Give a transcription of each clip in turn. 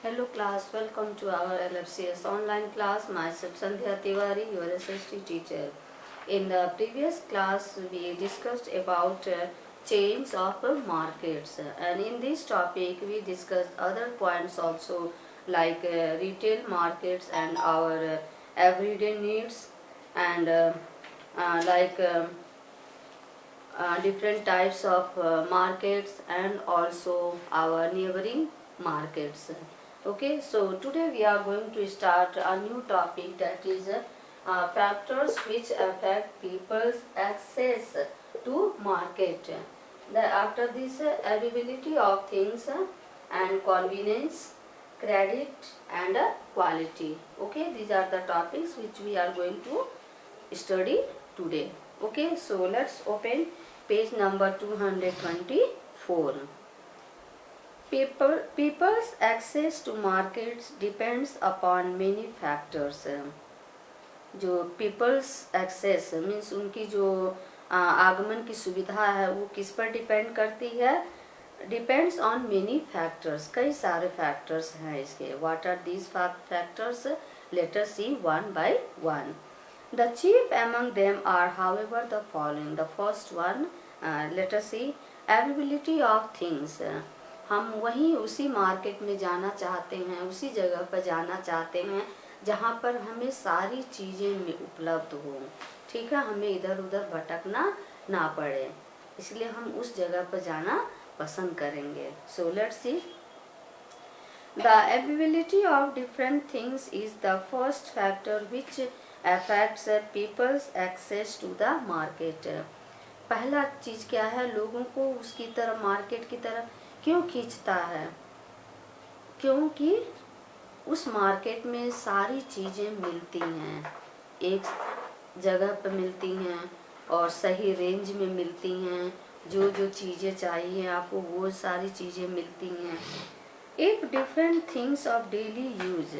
Hello class, welcome to our LFCS online class. Myself Sandhya Tiwari, your SST teacher. In the previous class, we discussed about change of markets, and in this topic, we discussed other points also like retail markets and our everyday needs, and different types of markets and also our neighboring markets. Okay, so today we are going to start a new topic, that is factors which affect people's access to market. After this, availability of things and convenience, credit and quality. Okay, these are the topics which we are going to study today. Okay, so let's open page number 224. People's access to markets depends upon many factors. जो people's access means उनकी जो आगमन की सुविधा है वो किस पर डिपेंड करती है? डिपेंड्स ऑन मेनी फैक्टर्स, कई सारे फैक्टर्स हैं इसके. What are these factors? Let us see one by one. The chief among them are, however, the following. The first one, let us see, availability of things. हम वहीं उसी market में जाना चाहते हैं, उसी जगह पर जाना चाहते हैं जहाँ पर हमें सारी चीज़ें उपलब्ध हो. ठीक है, हमें इधर उधर भटकना ना पड़े, इसलिए हम उस जगह पर जाना पसंद करेंगे. So let's see. The availability of different things is the first factor which affects people's access to the market. पहला चीज क्या है? लोगों को उसकी तरफ, मार्केट की तरफ क्यों खींचता है? क्योंकि उस मार्केट में सारी चीजें मिलती हैं, एक जगह पर मिलती हैं और सही रेंज में मिलती हैं. जो जो चीजें चाहिए आपको वो सारी चीजें मिलती हैं. एक different things of daily use,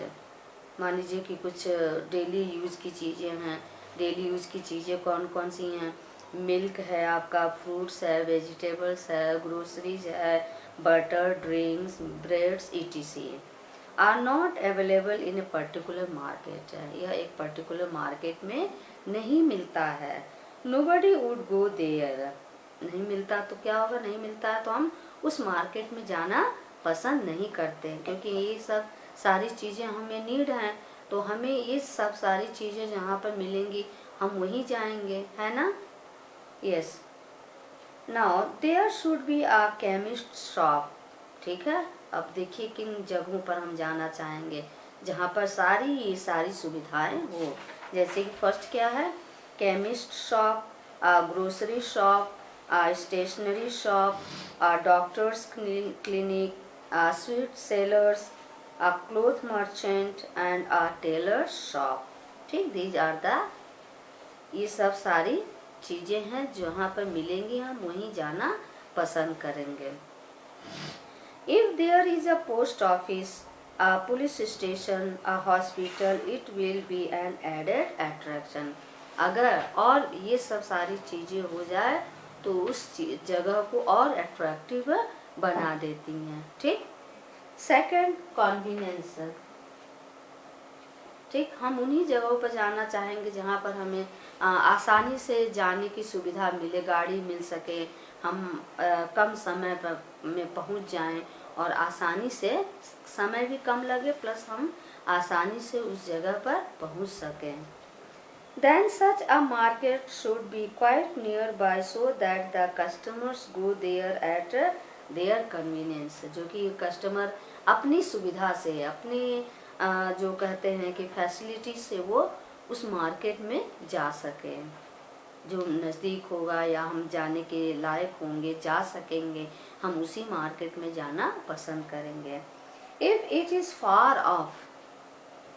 मान लीजिए कि कुछ डेली यूज़ की चीज़ें हैं. डेली यूज़ की चीज़ें कौन कौन सी हैं? मिल्क है आपका, फ्रूट्स है, वेजिटेबल्स है, ग्रोसरीज है, butter, drinks, breads etc. Are not available in a particular market. यह एक पर्टिकुलर मार्केट में नहीं मिलता है. Nobody would go there. नहीं मिलता तो क्या होगा? नहीं मिलता है तो हम उस मार्केट में जाना पसंद नहीं करते, क्योंकि ये सब सारी चीज़ें हमें नीड हैं, तो हमें ये सब सारी चीज़ें जहाँ पर मिलेंगी हम वहीं जाएंगे, है ना? Yes. Now there should be a chemist shop. ठीक है, अब देखिए किन जगहों पर हम जाना चाहेंगे जहाँ पर सारी सुविधाएं हो. जैसे कि फर्स्ट क्या है? Chemist shop, grocery shop, stationery shop, doctors clinic, sweet sellers, a cloth merchant and a tailor shop. ठीक, these are the, ये सब सारी चीजें हैं जहाँ पर मिलेंगी हम वहीं जाना पसंद करेंगे. If there is a post office, a police station, a hospital, it will be an added attraction. अगर और ये सब सारी चीजें हो जाए तो उस जगह को और अट्रैक्टिव बना देती हैं. ठीक. Second, convenience. ठीक, हम उन्हीं जगहों पर जाना चाहेंगे जहाँ पर हमें आसानी से जाने की सुविधा मिले, गाड़ी मिल सके, हम कम समय पर में पहुँच जाएं और आसानी से, समय भी कम लगे प्लस हम आसानी से उस जगह पर पहुँच सकें. Then such a market should be quite nearby so that the customers go there at their convenience. जो कि कस्टमर अपनी सुविधा से, अपनी जो कहते हैं कि फैसिलिटी से वो उस मार्केट में जा सके. जो नज़दीक होगा या हम जाने के लायक होंगे, जा सकेंगे, हम उसी मार्केट में जाना पसंद करेंगे. If it is far off,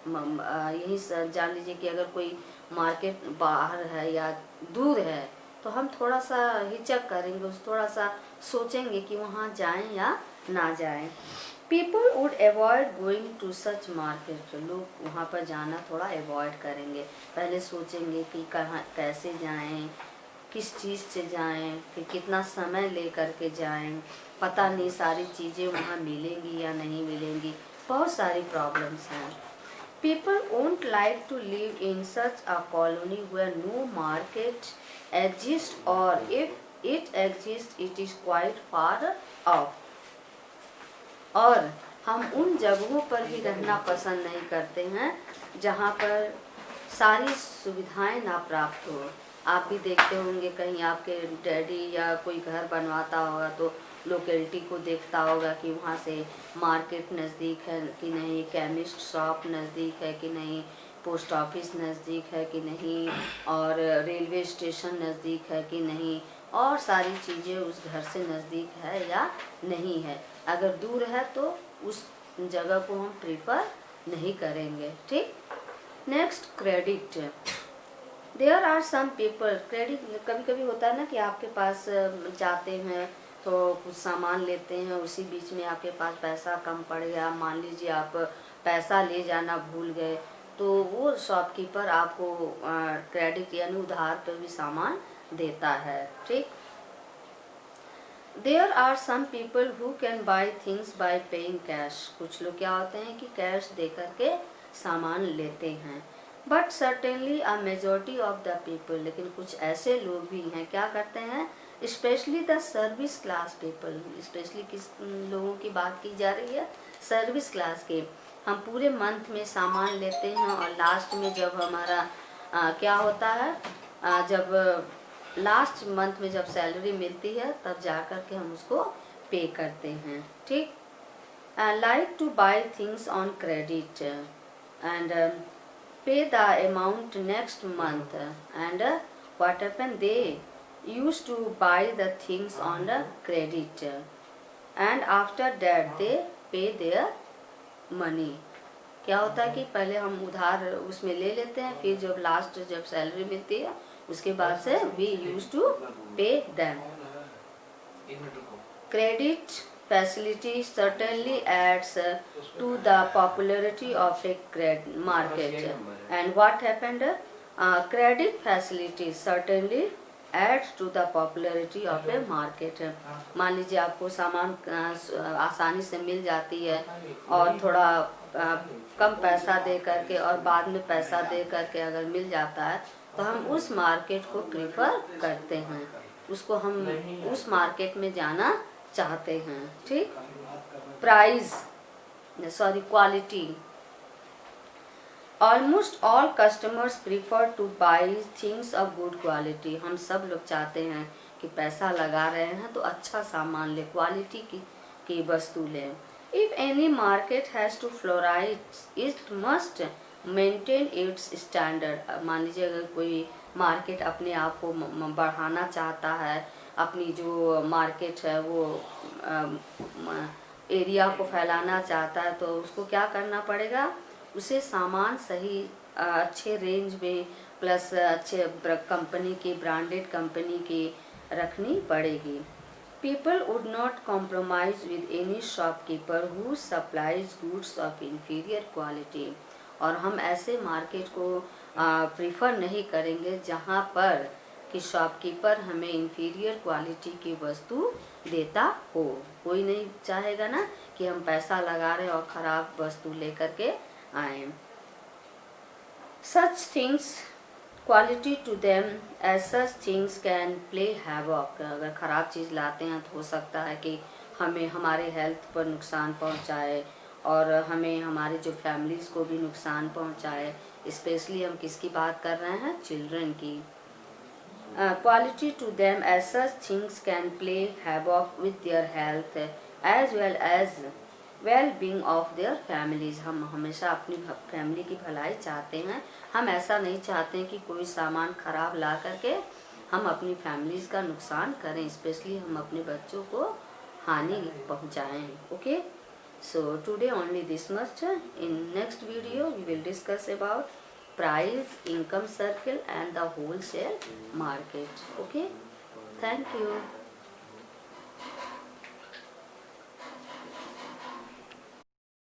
यही जान लीजिए कि अगर कोई मार्केट बाहर है या दूर है तो हम थोड़ा सा हिचक करेंगे, थोड़ा सा सोचेंगे कि वहाँ जाएं या ना जाएं. People would avoid going to such market. लोग वहाँ पर जाना थोड़ा अवॉइड करेंगे, पहले सोचेंगे कि कहाँ कैसे जाएं, किस चीज़ से जाएं, कि कितना समय ले करके जाएं, पता नहीं सारी चीज़ें वहाँ मिलेंगी या नहीं मिलेंगी. बहुत सारी प्रॉब्लम्स हैं। People won't like to live in such a colony where no market exists, or if it exists, it is quite far off. और हम उन जगहों पर भी रहना पसंद नहीं करते हैं जहाँ पर सारी सुविधाएं ना प्राप्त हो। आप भी देखते होंगे कहीं आपके डैडी या कोई घर बनवाता होगा तो लोकेलिटी को देखता होगा कि वहाँ से मार्केट नज़दीक है कि नहीं, केमिस्ट शॉप नज़दीक है कि नहीं, पोस्ट ऑफिस नज़दीक है कि नहीं, और रेलवे स्टेशन नज़दीक है कि नहीं, और सारी चीज़ें उस घर से नज़दीक है या नहीं है। अगर दूर है तो उस जगह को हम प्रीफर नहीं करेंगे। ठीक। Next, credit. There are some people, credit कभी कभी होता है ना कि आपके पास जाते हैं तो कुछ सामान लेते हैं, उसी बीच में आपके पास पैसा कम पड़ गया, मान लीजिए आप पैसा ले जाना भूल गए, तो वो शॉपकीपर आपको क्रेडिट यानी उधार पर भी सामान देता है। ठीक। There are some people who can buy things by paying cash. कुछ लोग क्या होते हैं कि कैश दे करके सामान लेते हैं। But certainly a majority of the people, लेकिन कुछ ऐसे लोग भी हैं क्या करते हैं, specially the service class people. Specially किस लोगों की बात की जा रही है, सर्विस क्लास के। हम पूरे मंथ में सामान लेते हैं और लास्ट में जब हमारा क्या होता है, जब लास्ट मंथ में जब सैलरी मिलती है तब जा कर के हम उसको पे करते हैं। ठीक। Like two by things on credit and pay the amount next month, and what happened, they used to buy the things on the credit, and after that they pay their money. क्या होता है कि पहले हम उधार उसमें ले लेते हैं, फिर जब लास्ट जब सैलरी मिलती है उसके बाद से we used to pay them. Credit facility certainly adds to the popularity of a credit market. And what happened? Credit facility certainly adds to the popularity of a market. मान लीजिए आपको सामान आसानी से मिल जाती है और थोड़ा कम पैसा दे करके और बाद में पैसा दे करके अगर मिल जाता है तो हम उस मार्केट को प्रीफर करते हैं, उसको हम उस मार्केट में जाना चाहते हैं। ठीक। Price quality. Almost all customers prefer two by things of good quality. हम सब लोग चाहते हैं कि पैसा लगा रहे हैं तो अच्छा सामान ले, क्वालिटी की वस्तु लें। If any market has to flourish it must maintain its standard. मान लीजिए अगर कोई मार्केट अपने आप को बढ़ाना चाहता है, अपनी जो मार्केट है वो एरिया को फैलाना चाहता है, तो उसको क्या करना पड़ेगा, उसे सामान सही अच्छे रेंज में प्लस अच्छे कंपनी की, ब्रांडेड कंपनी की रखनी पड़ेगी। People would not compromise with any shopkeeper who supplies goods of inferior quality. और हम ऐसे मार्केट को प्रीफर नहीं करेंगे जहाँ पर कि शॉपकीपर हमें इंफीरियर क्वालिटी की वस्तु देता हो। कोई नहीं चाहेगा ना कि हम पैसा लगा रहे और ख़राब वस्तु लेकर के आए। Such things quality to them as such things can play havoc. अगर ख़राब चीज़ लाते हैं तो हो सकता है कि हमें हमारे हेल्थ पर नुकसान पहुंचाए और हमें हमारे जो फैमिलीज़ को भी नुकसान पहुंचाए। स्पेशली हम किसकी बात कर रहे हैं, चिल्ड्रन की। Quality to them as such things can play havoc with their health as well as well-being of their families. हम हमेशा अपनी फैमिली की भलाई चाहते हैं, हम ऐसा नहीं चाहते हैं कि कोई सामान खराब ला करके हम अपनी फैमिलीज का नुकसान करें, स्पेशली हम अपने बच्चों को हानि पहुंचाएं। Okay, so today only this much. In next video we will discuss about price, income circle and the wholesale market. Okay, thank you.